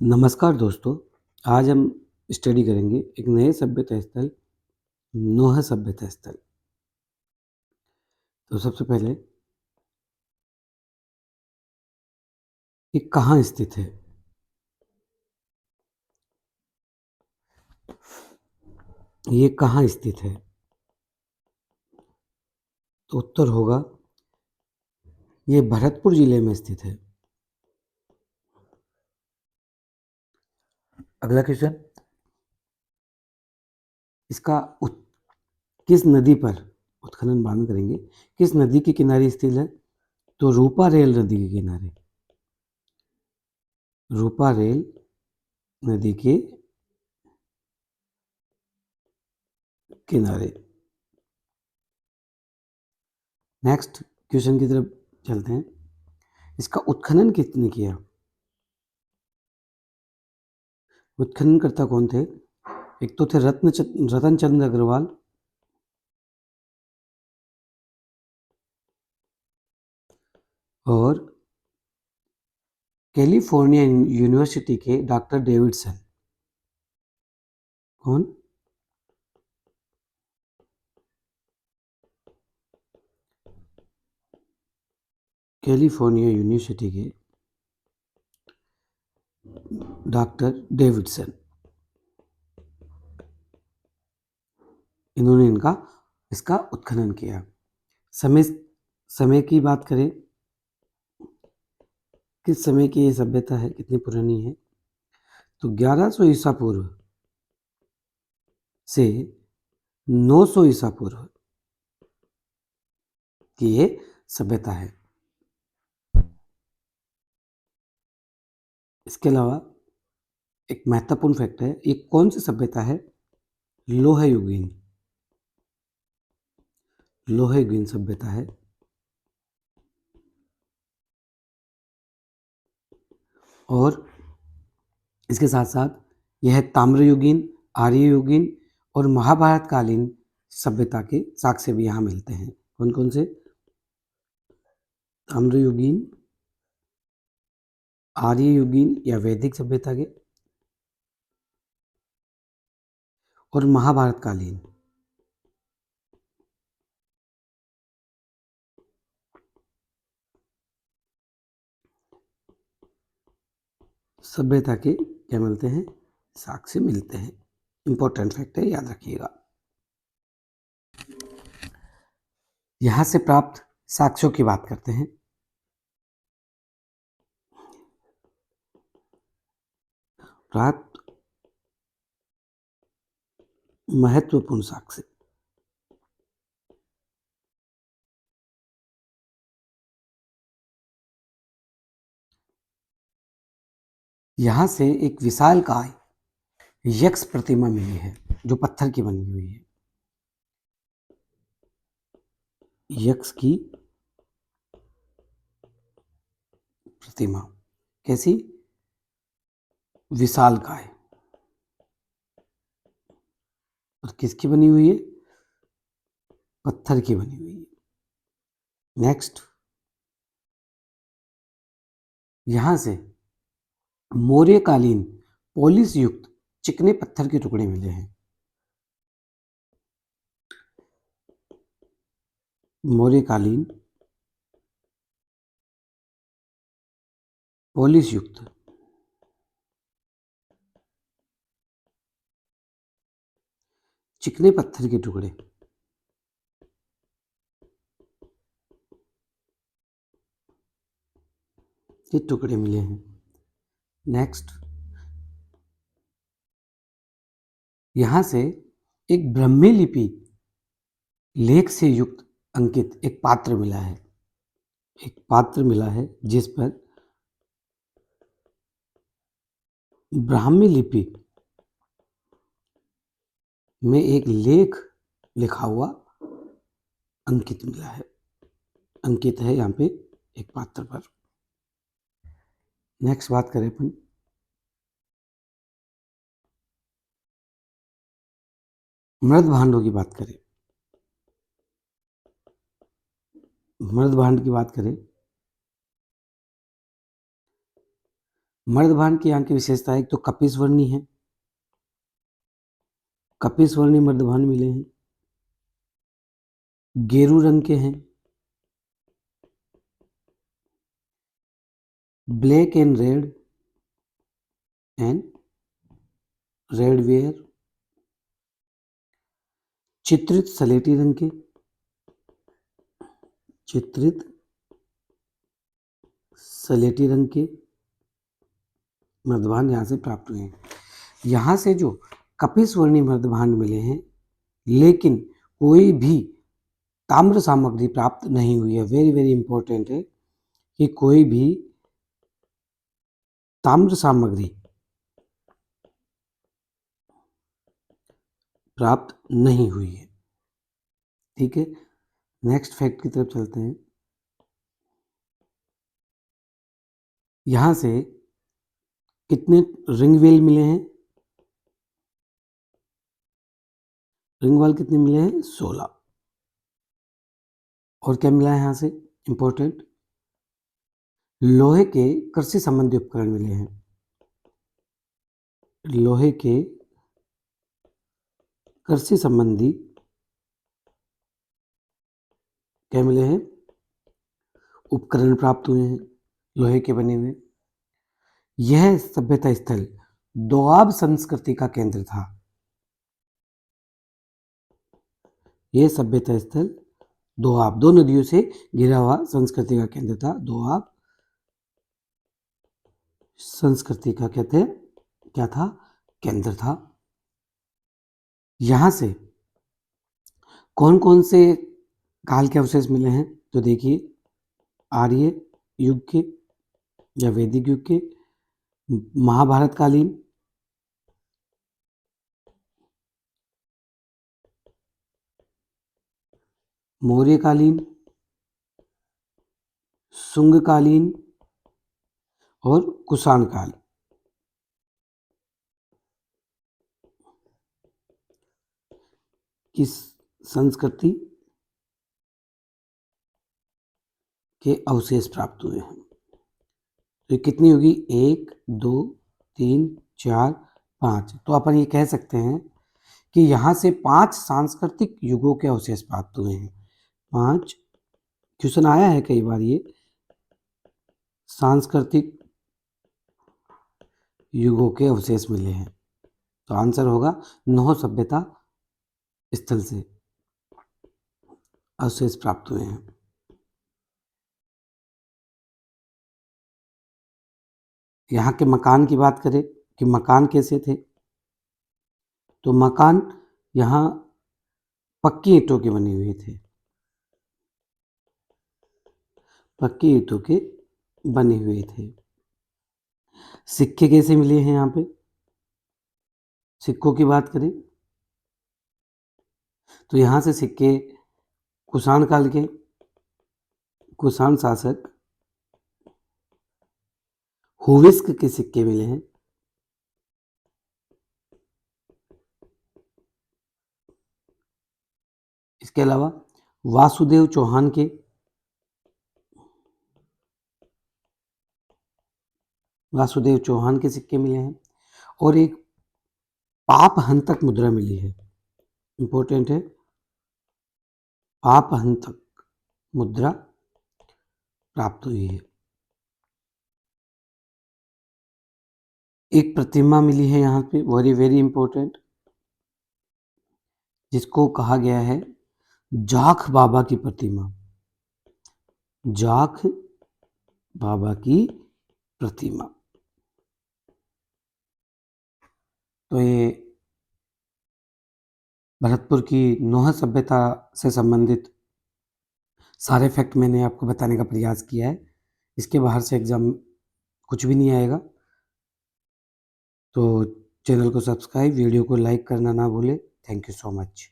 नमस्कार दोस्तों, आज हम स्टडी करेंगे एक नए सभ्यता स्थल, नोह सभ्यता स्थल। तो सबसे पहले ये कहाँ स्थित है? ये कहाँ स्थित है? तो उत्तर होगा ये भरतपुर जिले में स्थित है। अगला क्वेश्चन, इसका किस नदी पर उत्खनन बांध करेंगे? किस नदी के किनारे स्थित है? तो रूपा रेल नदी के किनारे। रूपा रेल नदी के किनारे। नेक्स्ट क्वेश्चन की तरफ चलते हैं। इसका उत्खनन किसने किया? उत्खननकर्ता कौन थे? एक तो थे रतन चंद्र अग्रवाल, और कैलिफोर्निया यूनिवर्सिटी के डॉक्टर डेविडसन। कौन? कैलिफोर्निया यूनिवर्सिटी के डॉक्टर डेविडसन, इन्होंने इसका उत्खनन किया। समय समय की बात करें, किस समय की ये सभ्यता है, कितनी पुरानी है? तो 1100 ईसा पूर्व से 900 ईसा पूर्व की ये सभ्यता है। इसके अलावा एक महत्वपूर्ण फैक्ट है, ये कौन सी सभ्यता है? लोह युगीन। लोह युगीन सभ्यता है। और इसके साथ साथ यह ताम्रयुगीन, आर्ययुगीन और महाभारतकालीन सभ्यता के साक्ष्य भी यहाँ मिलते हैं। कौन कौन से? ताम्रयुगीन, आर्ययुगीन या वैदिक सभ्यता के, और महाभारतकालीन। सभ्यता के क्या मिलते हैं? साक्ष्य मिलते हैं। इंपॉर्टेंट फैक्ट है, याद रखिएगा। यहां से प्राप्त साक्ष्यों की बात करते हैं। प्राप्त महत्वपूर्ण साक्ष्य। यहां से एक विशालकाय यक्ष प्रतिमा मिली है, जो पत्थर की बनी हुई है। यक्ष की प्रतिमा कैसी? विशालकाय। और किसकी बनी हुई है? पत्थर की बनी हुई है। नेक्स्ट, यहां से मौर्यकालीन पॉलिश युक्त चिकने पत्थर के टुकड़े मिले हैं। मौर्यकालीन पॉलिश युक्त चिकने पत्थर के टुकड़े। ये टुकड़े मिले हैं। नेक्स्ट, यहां से एक ब्राह्मी लिपि लेख से युक्त अंकित एक पात्र मिला है। एक पात्र मिला है जिस पर ब्राह्मी लिपि में एक लेख लिखा हुआ अंकित मिला है। अंकित है यहाँ पे एक पात्र पर। नेक्स्ट बात करें अपन मृद भांडों की बात करें। मृद भांड की बात करें मर्दभांड की यहाँ की विशेषता एक तो कपिसवर्णी है, कपिसवर्णी मर्दभांड मिले हैं, गेरू रंग के हैं, ब्लैक एंड रेड वेयर, चित्रित सलेटी रंग के, चित्रित सलेटी रंग के मर्दभांड यहाँ से प्राप्त हुए हैं। यहाँ से जो कपिसवर्णी मर्दभांड मिले हैं, लेकिन कोई भी ताम्र सामग्री प्राप्त नहीं हुई है। वेरी वेरी इंपॉर्टेंट है कि कोई भी ताम्र सामग्री प्राप्त नहीं हुई है। ठीक है, नेक्स्ट फैक्ट की तरफ चलते हैं। यहां से कितने रिंग व्हील मिले हैं? रिंग व्हील कितने मिले हैं? 16। और क्या मिला है यहां से इंपॉर्टेंट? लोहे के कृषि संबंधी उपकरण मिले हैं। लोहे के कृषि संबंधी क्या मिले हैं? उपकरण प्राप्त हुए हैं, लोहे के बने हुए। यह सभ्यता स्थल दोआब संस्कृति का केंद्र था। यह सभ्यता स्थल दोआब, दो नदियों से घिरा हुआ संस्कृति का केंद्र था। दोआब संस्कृति का क्या था? केंद्र था। यहां से कौन कौन से काल के अवशेष मिले हैं? तो देखिए, आर्य युग के या वैदिक युग के, महाभारत कालीन, मौर्य कालीन, शुंग कालीन और कुषाण काल। किस संस्कृति के अवशेष प्राप्त हुए हैं? तो कितनी होगी? 1 2 3 4 5। तो अपन ये कह सकते हैं कि यहाँ से 5 सांस्कृतिक युगों के अवशेष प्राप्त हुए हैं। 5 क्वेश्चन आया है कई बार, ये सांस्कृतिक युगों के अवशेष मिले हैं। तो आंसर होगा 9 सभ्यता स्थल से अवशेष प्राप्त हुए हैं। यहाँ के मकान की बात करें कि मकान कैसे थे, तो मकान यहाँ पक्की ईंटों के बने हुए थे। पक्की ईंटों के बने हुए थे। सिक्के कैसे मिले हैं? यहाँ पे सिक्कों की बात करें तो यहाँ से सिक्के कुषाण काल के, कुषाण शासक हुविस्क के सिक्के मिले हैं। इसके अलावा वासुदेव चौहान के, सिक्के मिले हैं। और एक पाप हंतक मुद्रा मिली है, इंपॉर्टेंट है, पाप हंतक मुद्रा प्राप्त हुई है। एक प्रतिमा मिली है यहाँ पे, वेरी वेरी इंपॉर्टेंट, जिसको कहा गया है जाख बाबा की प्रतिमा। जाख बाबा की प्रतिमा। तो ये भरतपुर की नौह सभ्यता से संबंधित सारे फैक्ट मैंने आपको बताने का प्रयास किया है। इसके बाहर से एग्जाम कुछ भी नहीं आएगा। तो चैनल को सब्सक्राइब, वीडियो को लाइक करना ना भूलें। Thank you so much.